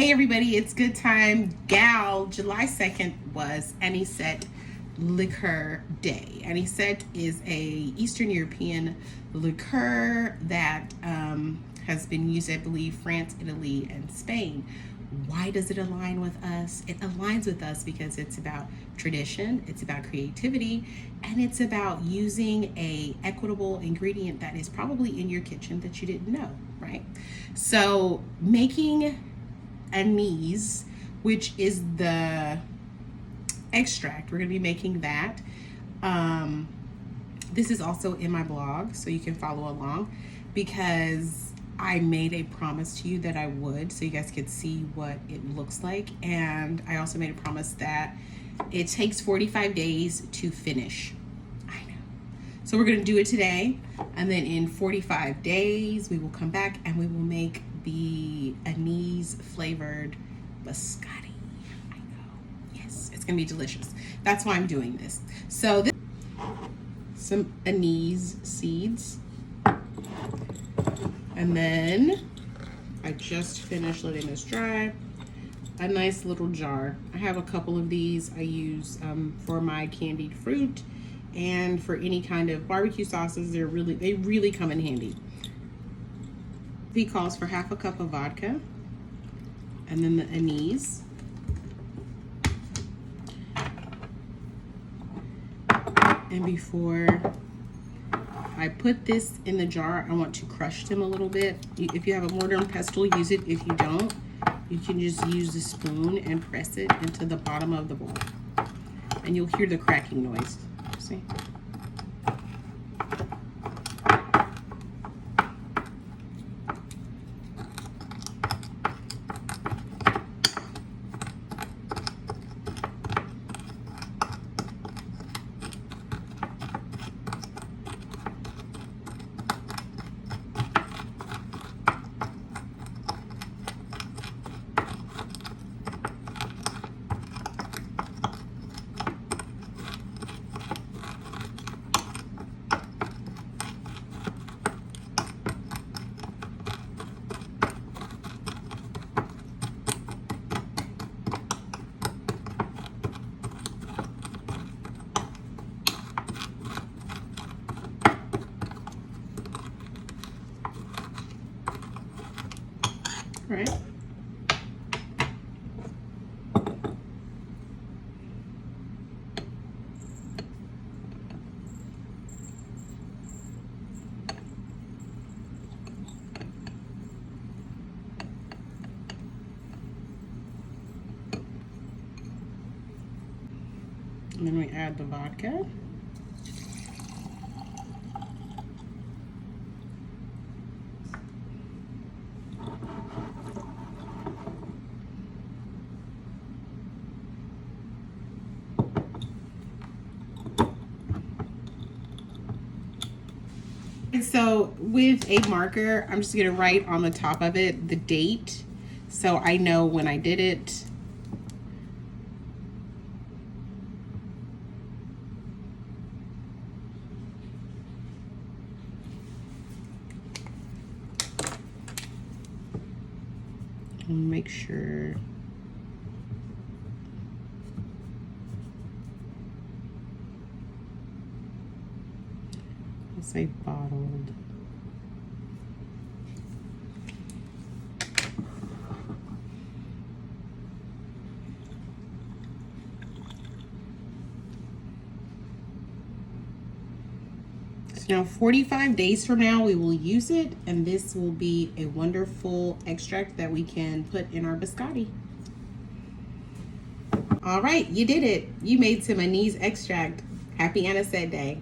Hey everybody, it's Good Time Gal. July 2nd was Anise liqueur day. Anise is a Eastern European liqueur that has been used, I believe, France, Italy, and Spain. Why does it align with us? It aligns with us because it's about tradition, it's about creativity, and it's about using a equitable ingredient that is probably in your kitchen that you didn't know, right? So making anise, which is the extract, we're going to be making that. This is also in my blog, so you can follow along, because I made a promise to you that I would, so you guys could see what it looks like. And I also made a promise that it takes 45 days to finish. I know. So we're going to do it today, and then in 45 days we will come back and we will make the anise flavored biscotti. I know. Yes, it's going to be delicious. That's why I'm doing this. So this, some anise seeds. And then I just finished letting this dry. A nice little jar. I have a couple of these I use for my candied fruit and for any kind of barbecue sauces. They really come in handy. He calls for half a cup of vodka, and then the anise. And before I put this in the jar, I want to crush them a little bit. If you have a mortar and pestle, use it. If you don't, you can just use a spoon and press it into the bottom of the bowl. And you'll hear the cracking noise. See? Right. And then we add the vodka. And so with a marker, I'm just going to write on the top of it the date, so I know when I did it. And make sure I'll say bottled. Now 45 days from now we will use it, and this will be a wonderful extract that we can put in our biscotti. All right, you did it. You made some anise extract. Happy Anise Day.